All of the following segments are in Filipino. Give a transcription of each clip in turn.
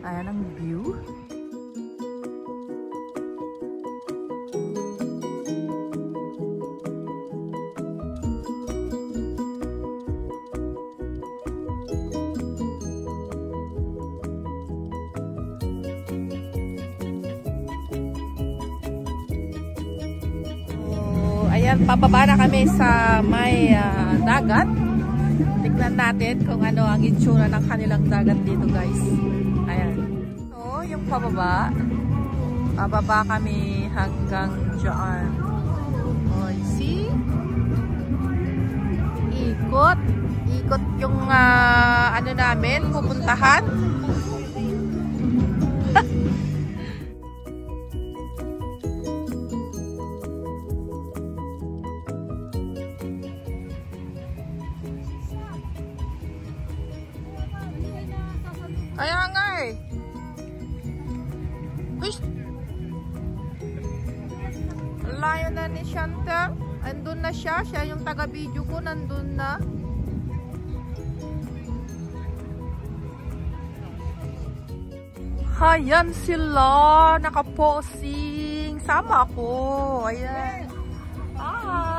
Ayan ang view. So, ayan, pababa na kami sa may dagat. Tignan natin kung ano ang itsura ng kanilang dagat dito, guys. Ayan. So, yung pababa. Pababa kami hanggang dyan. Oh, see? Ikot. Ikot yung ano namin, pupuntahan. Kaya nga eh. Uy! Layo na ni Shanta. Andun na siya. Siya yung taga-video ko. Nandun na. Ayan sila. Nakaposing. Sama ako. Ayan. Hi!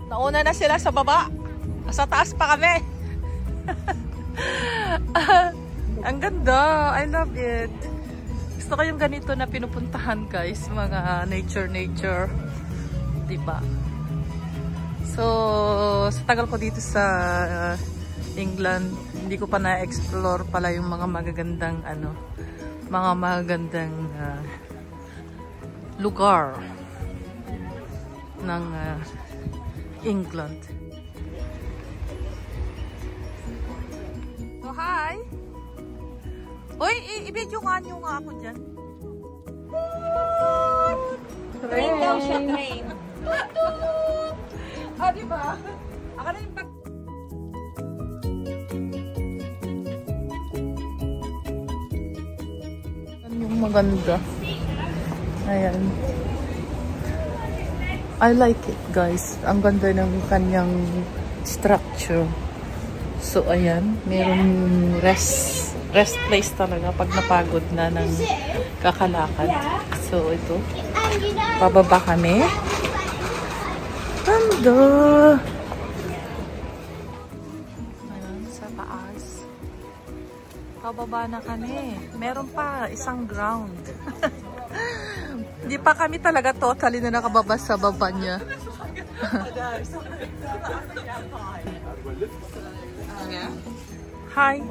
Nauna na sila sa baba. Sa taas pa kami. Ang ganda. I love it. Gusto ko yung ganito na pinupuntahan, guys. Mga nature. Diba? So, sa tagal ko dito sa England, hindi ko pa na-explore pala yung mga magagandang lugar ng England. So, hi! Uy, i-video nga nyo nga ako dyan. Rain daw siya, rain. Ah, diba? Ako na yung pag... Yung maganda. Ayan. I like it, guys. Ang ganda ng kanyang structure. So, ayan. Merong rest place talaga pag napagod na ng kakalakad. So, ito. Pababa kami. Ganda! Ayan, sa taas. Pababa na kami. Meron pa isang ground. Hindi pa kami talaga totally na nakababa sa baba niya. Hi.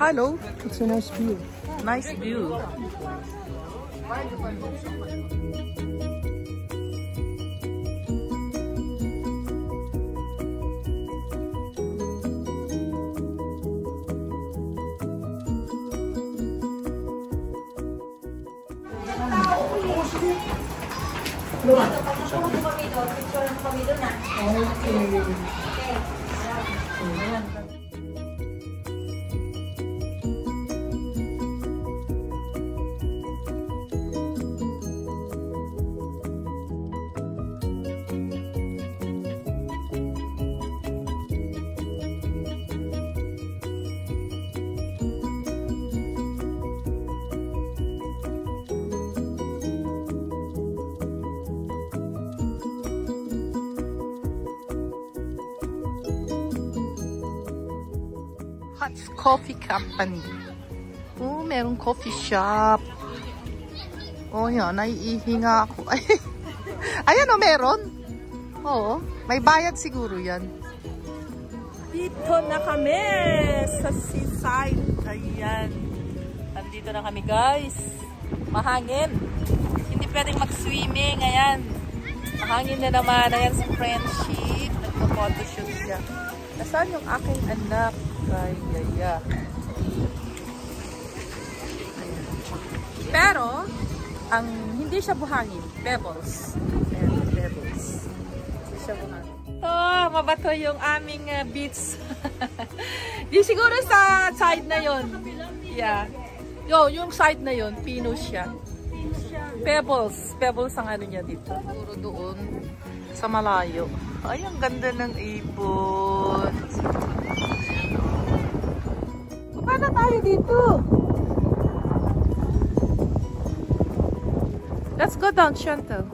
Hello. It's a nice view. Nice view. Hot Coffee Company. Oh, merong coffee shop. Oh, yan. Naiihi nga ako. Ayan o, meron. Oo. May bayad siguro yan. Dito na kami sa seaside. Ayan. Andito na kami guys. Mahangin. Hindi pwedeng mag-swimming. Ayan. Mahangin na naman. Ayan si Friendship. Nagpa-photoshoot siya. Nasaan yung aking anak? Ay, yaya. Pero, ang hindi siya buhangin. Pebbles. Ayan, pebbles. Hindi siya buhangin. Mabato yung aming beach. Di siguro sa side na yon. Yeah. Yung side na yon, pino siya. Pebbles. Pebbles ang ano niya dito. Siguro doon sa malayo. Ay, ang ganda ng ibon. Paano tayo dito? Let's go down, Chantal.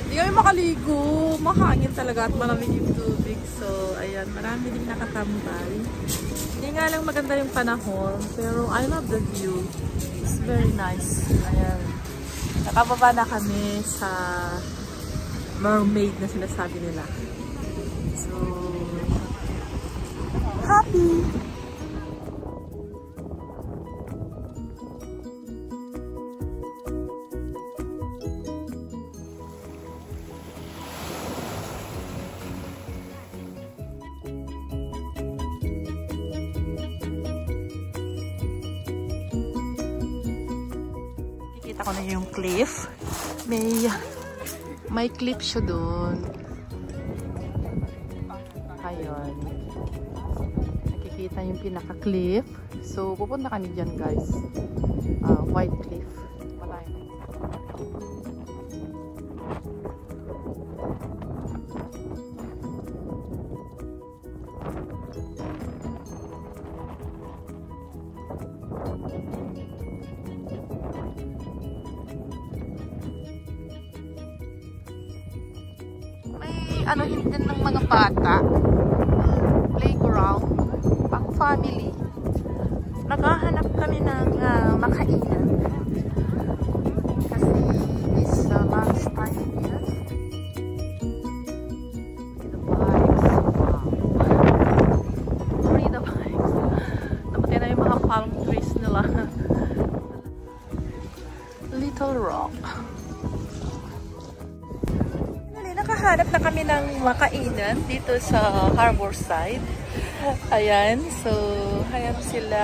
Hindi kami makaligo. Mahangin talaga at malamig yung tubig. So, ayan, marami din nakatambay. Hindi nga lang maganda yung panahon. Pero I love the view. It's very nice. Ayan. Nakababa na kami sa mermaid na sinasabi nila. So, happy! Kikita ko na yung cliff. May cliff siya doon. Ayun. Nakikita yung pinaka-cliff. So, pupunta kami dyan, guys. White cliff. Malayo na. Ano din ng mga bata, playground, pang family. Naghahanap kami ng makainan kasi it's lunch time here. The vibes, wow. Read the vibes. Napatay na yung mga palm trees nila. Little Rock. Nakahanap na kami ng makainan dito sa harbor side. Ayan. So, hanap sila.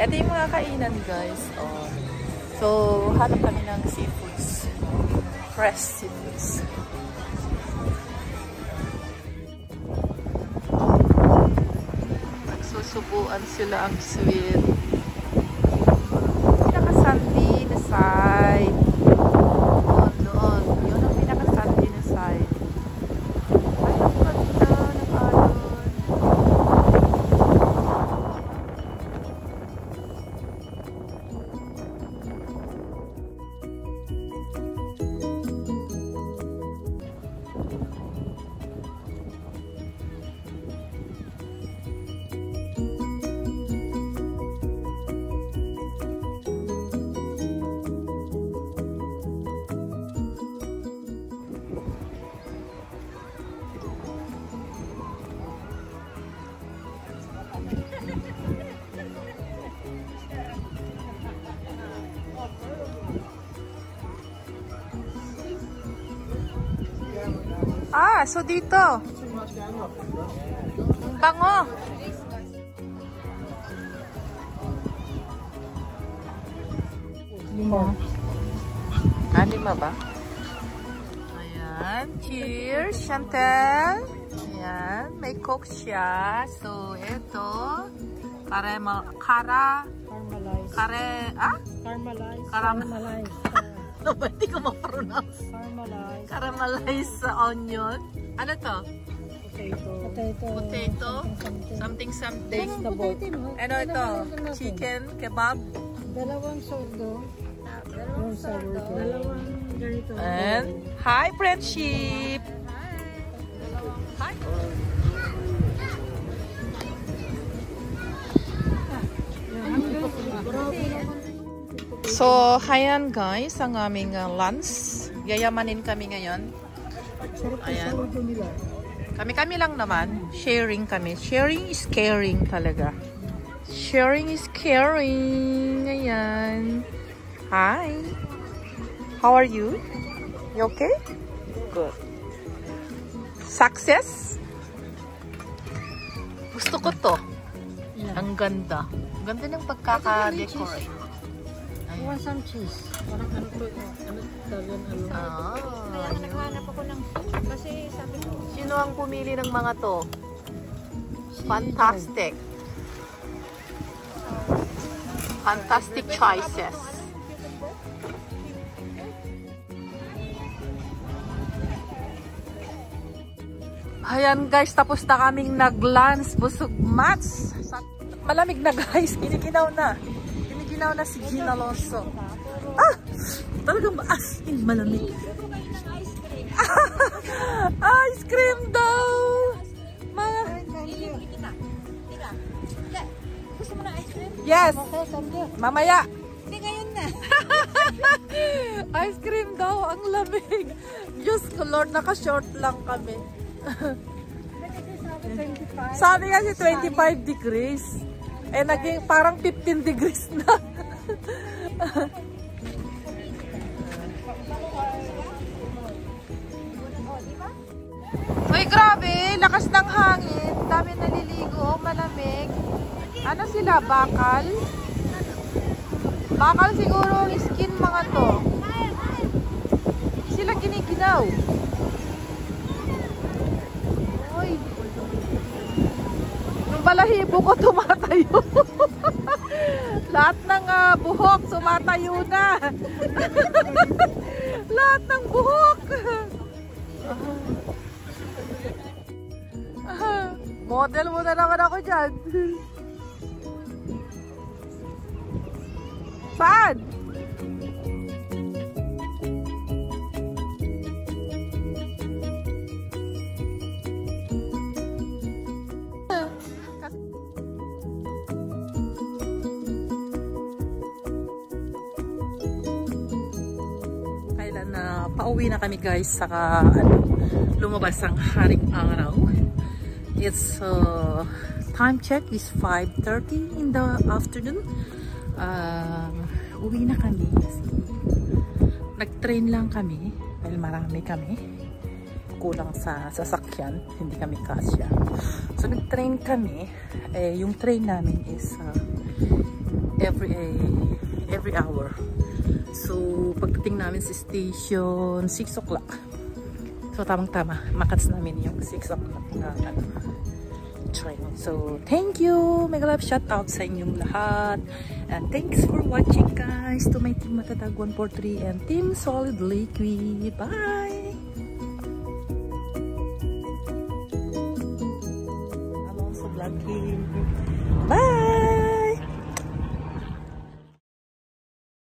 Ito yung mga kainan, guys. Oh. So, hanap kami ng seafoods. Fresh seafoods. Nagsusubuan sila ang sweet. Pinaka-sandy na side. So dito. Bango. Lima ba? Ayan. Cheers, Chantel. Ayan. May coke siya. So, ito. Caramelized. Hindi ko ma-pronounce. Caramelized sa onion. Ano to? Potato. Something. Ano ito? Chicken, kebab. Dalawang sordo. Dalawang ganito. And, hi, Friendship! Hi! So, ayan guys, ang aming lunch. Yayamanin kami ngayon. Ayan. Kami-kami lang naman. Sharing kami. Sharing is caring talaga. Sharing is caring. Ayan. Hi. How are you? You okay? Good. Success? Gusto ko to. Ang ganda. Ganda ng pagkaka-decorate. I want some cheese. Parang ano to, Italian ano. Kaya naghahanap ako ng kasi sabi ko. Sino ang pumili ng mga to? Fantastic. Fantastic choices. Ayan guys, tapos na kaming nag-lunch. Busog mats. Malamig na guys. Giniginaw na. Giniginaw na si Gina Alonso. Ah! Talagang as in malamig. Ice cream daw! Gusto mo na ice cream? Yes! Okay, sandya. Mamaya! Hindi ngayon na. Ice cream daw, ang lamig. Diyos ko Lord, naka-short lang kami. Sabi kasi 25 degrees. Eh, naging parang 15 degrees na. Uy, grabe. Lakas ng hangin. Dami naliligo. Malamig. Ano sila? Bakal? Bakal siguro ang skin mga to. Sila giniginaw. Uy. Yung balahibo ko tumatayo. Lahat ng buhok sumatayo na. Lahat ng buhok. Model mo na naman ako dyan. Saan? Kailan na pauwi na kami guys, saka lumabas ang haring araw. It's time check is 5:30 in the afternoon. Uwi na kami kasi nag-train lang kami dahil marami kami, kulang sa sasakyan, hindi kami kasya. So nag-train kami. Yung train namin is every hour. So pagdating namin sa station 6 o'clock. So tamang-tama, makats namin yung 6 o'clock na train. So thank you, mega love shout out sa inyong lahat, and thanks for watching guys, to my team Matatag 143 and team Solid Liquid. Bye. I'm also vlogging.